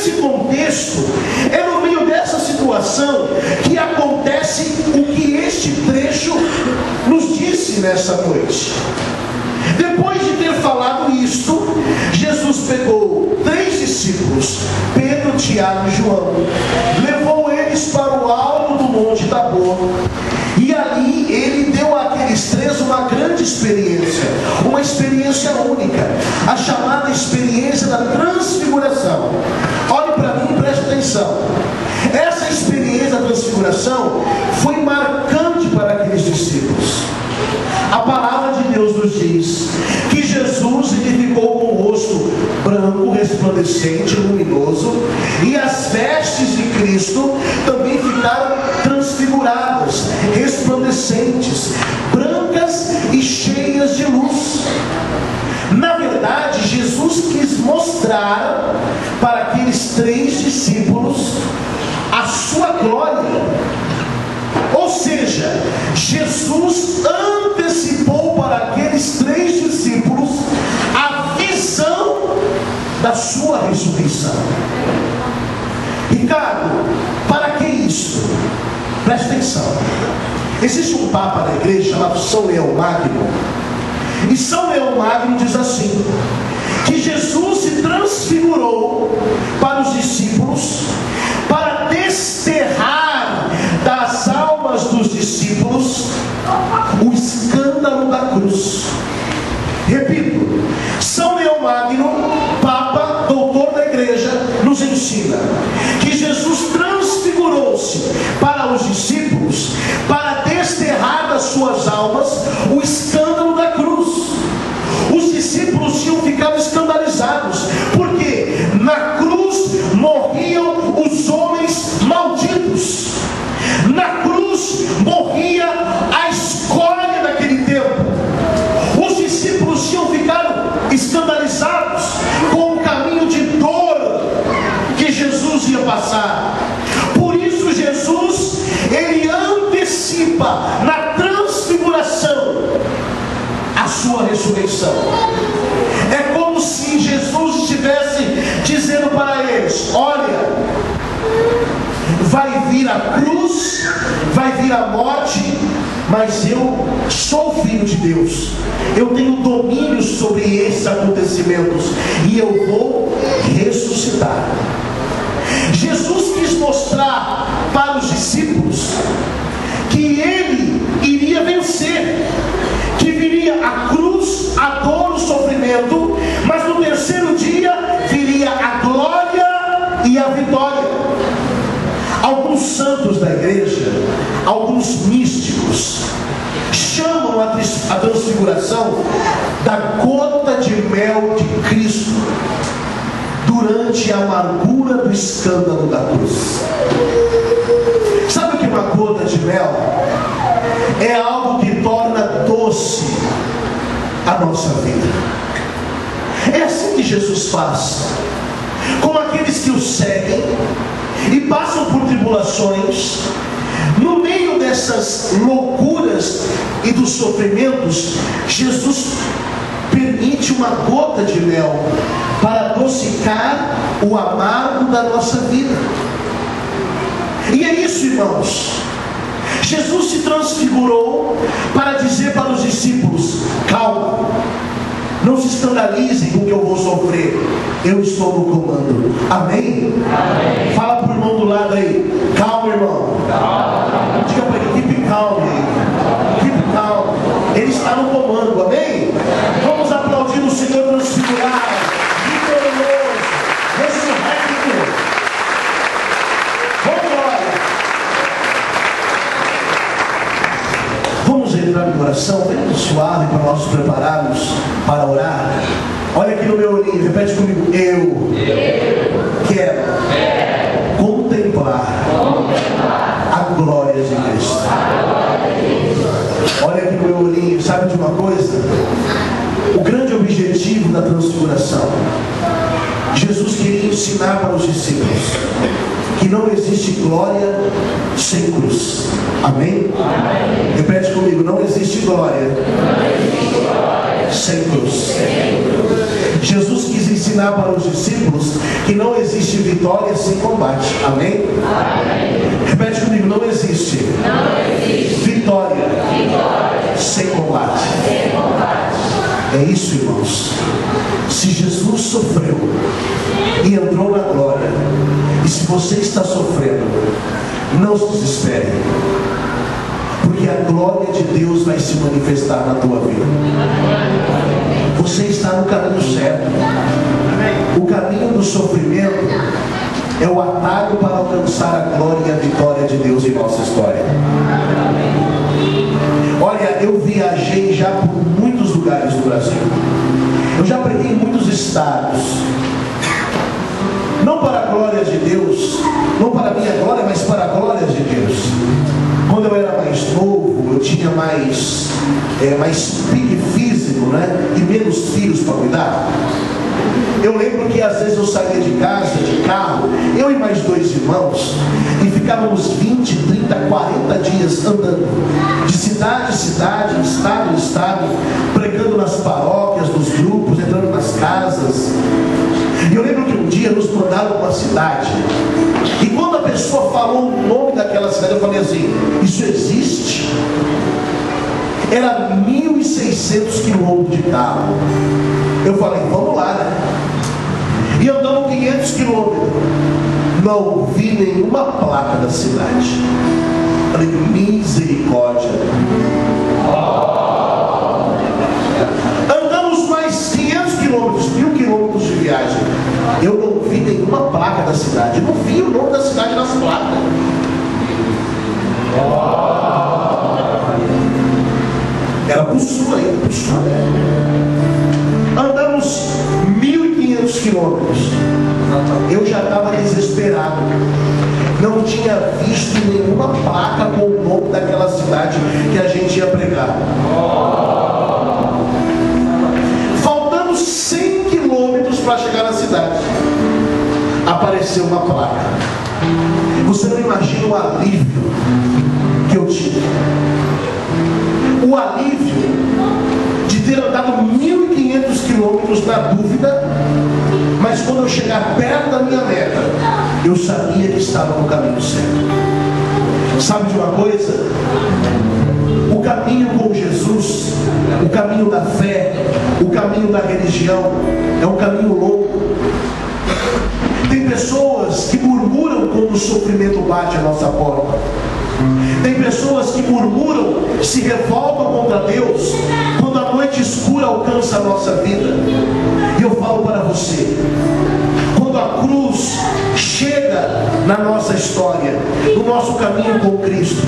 nesse contexto, é no meio dessa situação que acontece o que este trecho nos disse nessa noite. Depois de ter falado isto, Jesus pegou 3 discípulos, Pedro, Tiago e João, levou eles para o alto do Monte Tabor, e ali ele deu àqueles 3 uma grande experiência, uma experiência única, a chamada experiência da transfiguração. Olhe para mim e preste atenção. Essa experiência da transfiguração foi marcante para aqueles discípulos. A palavra de Deus nos diz que Jesus ele ficou com o rosto branco, resplandecente, luminoso, e as vestes de Cristo também ficaram transfiguradas, resplandecentes, brancas e cheias de luz. Na verdade, Jesus quis mostrar para aqueles 3 discípulos a sua glória. Ou seja, Jesus antecipou para aqueles 3 discípulos a visão da sua ressurreição. Ricardo, para que isso? Preste atenção. Existe um papa na igreja chamado São Leão Magno, e São Leão Magno diz assim, que Jesus se transfigurou para os discípulos para desterrar das almas dos discípulos o escândalo da cruz. Repito, São Leão Magno, Papa, doutor da igreja, nos ensina que Jesus transfigurou-se para os discípulos para desterrar das suas almas o escândalo da cruz. Os discípulos tinham ficado escandalizados, porque na cruz morriam os homens malditos. Na cruz morria a escória daquele tempo. Os discípulos tinham ficado escandalizados com o caminho de dor que Jesus ia passar. Por isso Jesus, ele antecipa na transfiguração a sua ressurreição. É como se Jesus estivesse dizendo para eles: olha, vai vir a cruz, vai vir a morte, mas eu sou filho de Deus, eu tenho domínio sobre esses acontecimentos e eu vou ressuscitar. Jesus quis mostrar para os discípulos que ele iria vencer, que viria a cruz, a dor, o sofrimento, mas no terceiro dia viria a glória e a vitória. Alguns santos da igreja, alguns místicos, chamam a transfiguração da gota de mel de Cristo durante a amargura do escândalo da cruz. Sabe o que é uma gota de mel? É algo que torna doce a nossa vida. É assim que Jesus faz com aqueles que o seguem e passam por tribulações. No meio dessas loucuras e dos sofrimentos, Jesus permite uma gota de mel para adocicar o amargo da nossa vida. E é isso, irmãos. Jesus se transfigurou para dizer para os discípulos: calma, não se escandalizem com o que eu vou sofrer, eu estou no comando. Amém? Amém. Fala para o irmão do lado aí: calma, irmão. Calma. Diga para ele: keep calm. Keep calm. Ele está no comando. Amém? Vamos aplaudir o Senhor transfigurado, vitorioso, ressurrecto. Vamos embora. Vamos entrar em oração bem suave para nós nos prepararmos para orar. Olha aqui no meu olhinho, repete comigo: eu quero contemplar a glória de Cristo. Olha aqui no meu olhinho, sabe de uma coisa? O grande objetivo da transfiguração, Jesus queria ensinar para os discípulos que não existe glória sem cruz. Amém? Amém. Repete comigo: não existe glória sem cruz. Jesus quis ensinar para os discípulos que não existe vitória sem combate. Amém? Amém. Repete comigo, não existe vitória sem combate. É isso, irmãos. Se Jesus sofreu e entrou na glória, e se você está sofrendo, não se desespere, porque a glória de Deus vai se manifestar na tua vida. Você está no caminho certo. O caminho do sofrimento é o atalho para alcançar a glória e a vitória de Deus em nossa história. Olha, eu viajei já por muitos lugares do Brasil. Eu já preguei em muitos estados. Não para a glória de Deus, não para a minha glória, mas para a glória de Deus. Quando eu era mais novo, eu tinha mais pique físico, né? E menos filhos para cuidar. Eu lembro que às vezes eu saía de casa, de carro, eu e mais 2 irmãos, e ficávamos 20, 30, 40 dias andando, de cidade em cidade, de estado em estado, pregando nas paróquias, nos grupos, entrando nas casas. E eu lembro que um dia nos mandaram para uma cidade, e quando a pessoa falou o nome daquela cidade, eu falei assim: isso existe? Era 1.600 quilômetros de carro. Eu falei, vamos lá, né? E andamos 500 quilômetros. Não vi nenhuma placa da cidade. Falei, misericórdia. Andamos mais 500 quilômetros, 1.000 quilômetros de viagem. Eu não vi nenhuma placa da cidade. Eu não vi o nome da cidade nas placas. Era pro sul ainda, pro sul. Andamos 1.500 quilômetros. Eu já estava desesperado. Não tinha visto nenhuma placa com o nome daquela cidade que a gente ia pregar. Faltando 100 quilômetros para chegar na cidade, apareceu uma placa. Você não imagina o alívio que eu tive. O alívio de ter andado 1.500 quilômetros na dúvida, mas quando eu chegar perto da minha meta, eu sabia que estava no caminho certo. Sabe de uma coisa? O caminho com Jesus, o caminho da fé, o caminho da religião, é um caminho longo. Tem pessoas que murmuram quando o sofrimento bate a nossa porta. Tem pessoas que murmuram, se revoltam contra Deus quando a noite escura alcança a nossa vida. E eu falo para você, quando a cruz chega na nossa história, no nosso caminho com Cristo,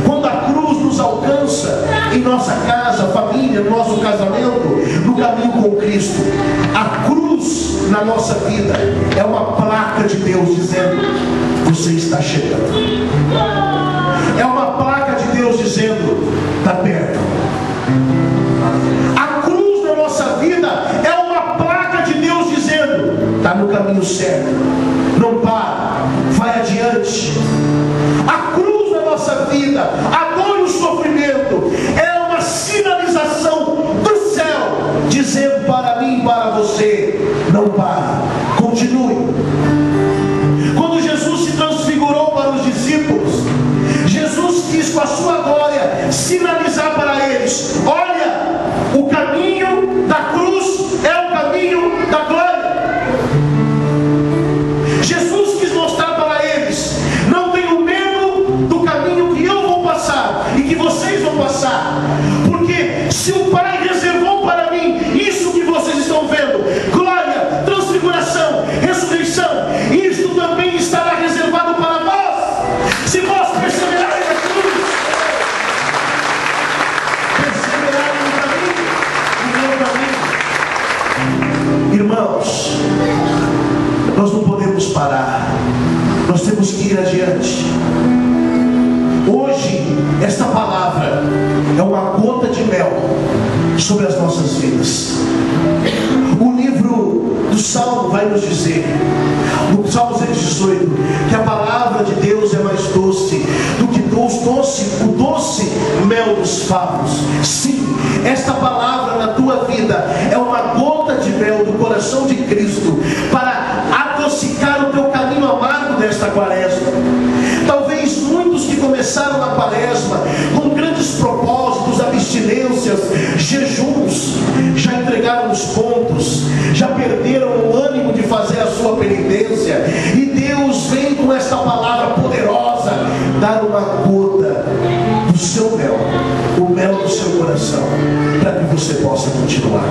quando a cruz nos alcança em nossa casa, família, no nosso casamento, no caminho com Cristo, a cruz na nossa vida é uma placa de Deus dizendo: você está chegando. É uma placa de Deus dizendo: está perto. A cruz na nossa vida é uma placa de Deus dizendo: está no caminho certo. Não para, vai adiante. A cruz na nossa vida, a dor e o sofrimento, é uma sinalização do céu dizendo para mim e para você: não pare, continue. Quando Jesus se transfigurou para os discípulos, Jesus quis com a sua glória sinalizar para eles: olha, o caminho da cruz é o caminho da glória. Jesus quis mostrar para eles: não tenham medo do caminho que eu vou passar e que vocês vão passar, porque se o Pai reservou para mim isso que vocês estão vendo, glória, transfiguração, ressurreição, isto também estará reservado para nós, se nós perseverarmos na cruz, perseverarmos no caminho. Irmãos, nós não podemos parar, nós temos que ir adiante. Hoje, esta palavra é uma gota de mel sobre as nossas vidas. O livro do Salmo vai nos dizer, no Salmo 118, que a palavra de Deus é mais doce do que o doce mel dos favos. Sim, esta palavra na tua vida é uma gota de mel do coração de Cristo para adocicar o teu caminho amargo desta quaresma. Talvez muitos que começaram na quaresma com grandes propósitos, abstinências, jejuns, já entregaram os pontos, já perderam o ânimo de fazer a sua penitência, e Deus vem com esta palavra poderosa dar uma gota do seu mel, o mel do seu coração, para que você possa continuar.